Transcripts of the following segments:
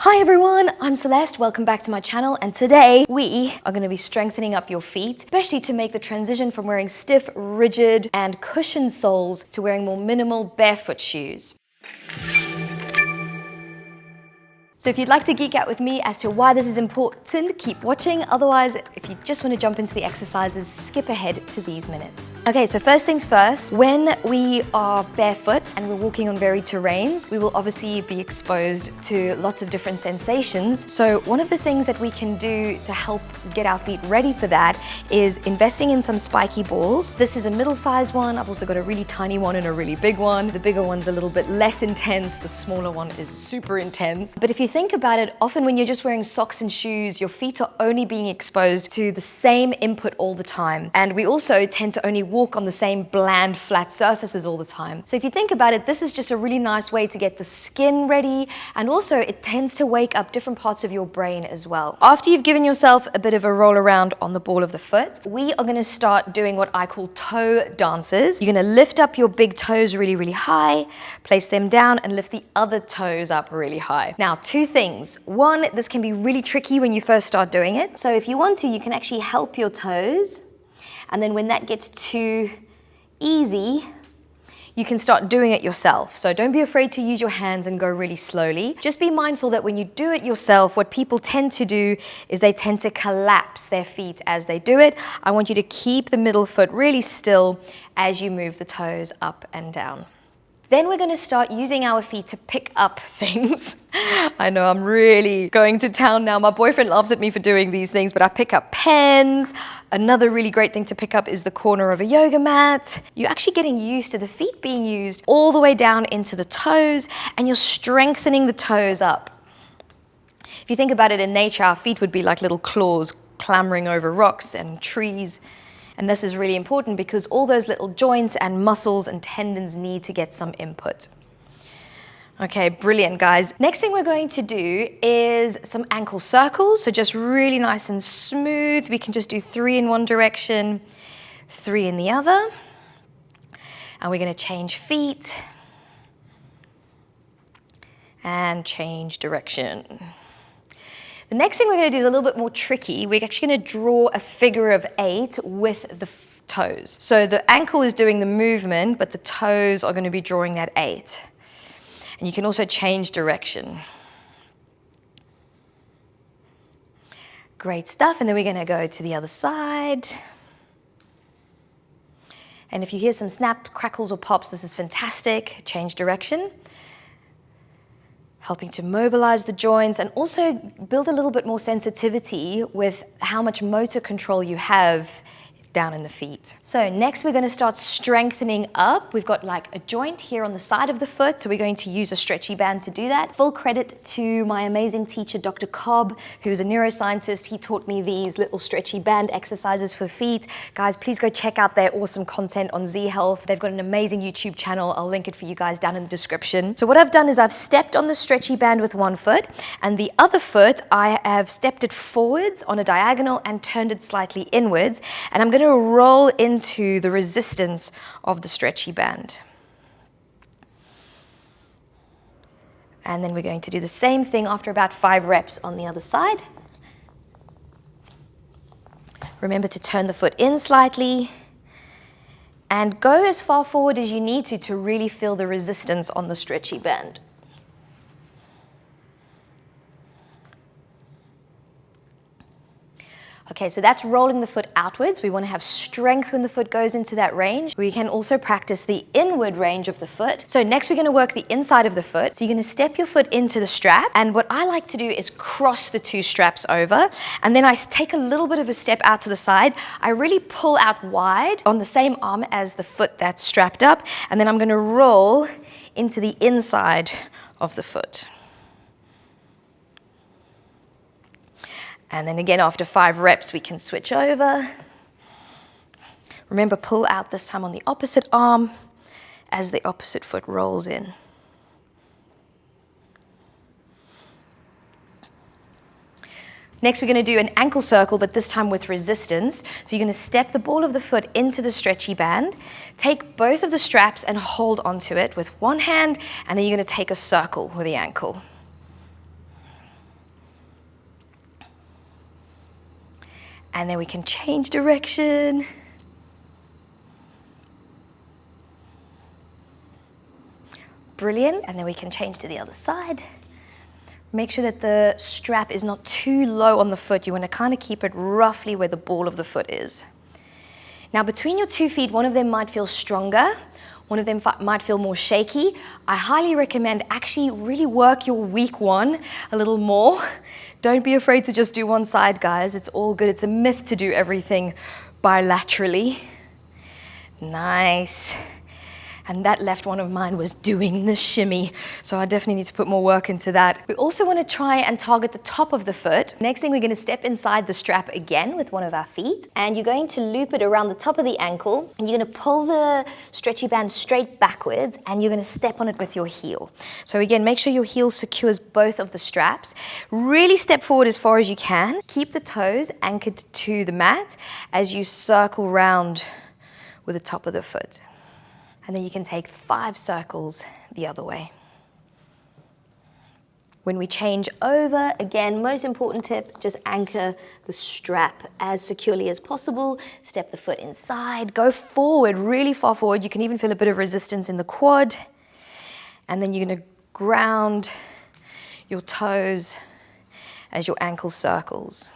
Hi everyone, I'm Celeste, welcome back to my channel, and today we are going to be strengthening up your feet, especially to make the transition from wearing stiff, rigid and cushioned soles to wearing more minimal barefoot shoes. So if you'd like to geek out with me as to why this is important, keep watching. Otherwise, if you just want to jump into the exercises, skip ahead to these minutes. Okay, so first things first, when we are barefoot and we're walking on varied terrains, we will obviously be exposed to lots of different sensations. So one of the things that we can do to help get our feet ready for that is investing in some spiky balls. This is a middle-sized one. I've also got a really tiny one and a really big one. The bigger one's a little bit less intense. The smaller one is super intense. But if you think about it, often when you're just wearing socks and shoes, your feet are only being exposed to the same input all the time. And we also tend to only walk on the same bland, flat surfaces all the time. So if you think about it, this is just a really nice way to get the skin ready. And also it tends to wake up different parts of your brain as well. After you've given yourself a bit of a roll around on the ball of the foot, we are gonna start doing what I call toe dances. You're gonna lift up your big toes really, really high, place them down and lift the other toes up really high. Now, two things. One, this can be really tricky when you first start doing it. So if you want to, you can actually help your toes. And then when that gets too easy, you can start doing it yourself. So don't be afraid to use your hands and go really slowly. Just be mindful that when you do it yourself, what people tend to do is they tend to collapse their feet as they do it. I want you to keep the middle foot really still as you move the toes up and down. Then we're going to start using our feet to pick up things. I know I'm really going to town now. My boyfriend laughs at me for doing these things, but I pick up pens. Another really great thing to pick up is the corner of a yoga mat. You're actually getting used to the feet being used all the way down into the toes, and you're strengthening the toes up. If you think about it in nature, our feet would be like little claws clambering over rocks and trees. And this is really important because all those little joints and muscles and tendons need to get some input. Okay, brilliant, guys. Next thing we're going to do is some ankle circles. So just really nice and smooth. We can just do 3 in one direction, 3 in the other. And we're going to change feet and change direction. The next thing we're going to do is a little bit more tricky. We're actually going to draw a figure of 8 with the toes. So the ankle is doing the movement, but the toes are going to be drawing that 8. And you can also change direction. Great stuff. And then we're going to go to the other side. And if you hear some snap, crackles, or pops, this is fantastic. Change direction. Helping to mobilize the joints and also build a little bit more sensitivity with how much motor control you have down in the feet. So next we're going to start strengthening up. We've got like a joint here on the side of the foot, so we're going to use a stretchy band to do that. Full credit to my amazing teacher, Dr. Cobb, who's a neuroscientist. He taught me these little stretchy band exercises for feet. Guys, please go check out their awesome content on Z Health. They've got an amazing YouTube channel. I'll link it for you guys down in the description. So what I've done is I've stepped on the stretchy band with one foot, and the other foot I have stepped it forwards on a diagonal and turned it slightly inwards, and I'm going to roll into the resistance of the stretchy band. And then we're going to do the same thing after about 5 reps on the other side. Remember to turn the foot in slightly and go as far forward as you need to really feel the resistance on the stretchy band. Okay, so that's rolling the foot outwards. We want to have strength when the foot goes into that range. We can also practice the inward range of the foot. So next we're going to work the inside of the foot. So you're going to step your foot into the strap. And what I like to do is cross the 2 straps over. And then I take a little bit of a step out to the side. I really pull out wide on the same arm as the foot that's strapped up. And then I'm going to roll into the inside of the foot. And then again, after 5 reps, we can switch over. Remember, pull out this time on the opposite arm as the opposite foot rolls in. Next, we're going to do an ankle circle, but this time with resistance. So you're going to step the ball of the foot into the stretchy band, take both of the straps and hold onto it with one hand, and then you're going to take a circle with the ankle. And then we can change direction. Brilliant, and then we can change to the other side. Make sure that the strap is not too low on the foot. You want to kind of keep it roughly where the ball of the foot is. Now between your 2 feet, one of them might feel stronger, one of them might feel more shaky. I highly recommend actually really work your weak one a little more. Don't be afraid to just do one side, guys. It's all good. It's a myth to do everything bilaterally. Nice. And that left one of mine was doing the shimmy. So I definitely need to put more work into that. We also want to try and target the top of the foot. Next thing, we're going to step inside the strap again with one of our feet. And you're going to loop it around the top of the ankle. And you're going to pull the stretchy band straight backwards. And you're going to step on it with your heel. So again, make sure your heel secures both of the straps. Really step forward as far as you can. Keep the toes anchored to the mat as you circle round with the top of the foot. And then you can take 5 circles the other way. When we change over, again, most important tip, just anchor the strap as securely as possible. Step the foot inside, go forward, really far forward. You can even feel a bit of resistance in the quad. And then you're gonna ground your toes as your ankle circles.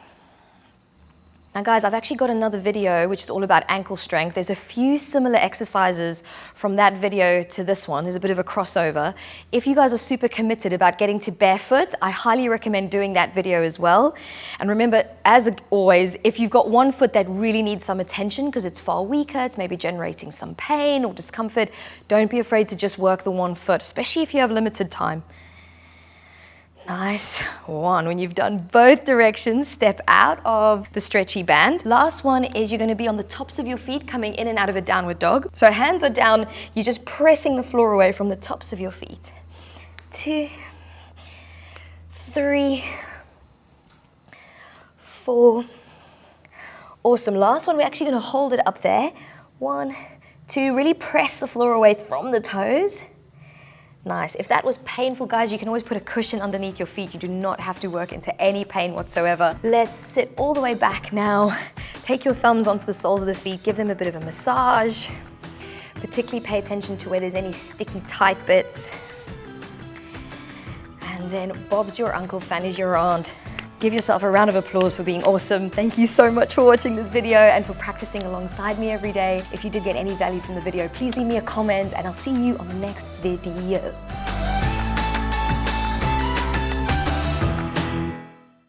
Now guys, I've actually got another video which is all about ankle strength. There's a few similar exercises from that video to this one. There's a bit of a crossover. If you guys are super committed about getting to barefoot, I highly recommend doing that video as well. And remember, as always, if you've got one foot that really needs some attention because it's far weaker, it's maybe generating some pain or discomfort, don't be afraid to just work the one foot, especially if you have limited time. Nice. 1. When you've done both directions, step out of the stretchy band. Last one is you're going to be on the tops of your feet coming in and out of a downward dog. So hands are down, you're just pressing the floor away from the tops of your feet. 2, 3, 4. Awesome. Last one, we're actually going to hold it up there. 1, 2, really press the floor away from the toes. Nice. If that was painful, guys, you can always put a cushion underneath your feet. You do not have to work into any pain whatsoever. Let's sit all the way back now. Take your thumbs onto the soles of the feet, give them a bit of a massage. Particularly pay attention to where there's any sticky, tight bits. And then Bob's your uncle, Fanny's your aunt. Give yourself a round of applause for being awesome. Thank you so much for watching this video and for practicing alongside me every day. If you did get any value from the video, please leave me a comment and I'll see you on the next video.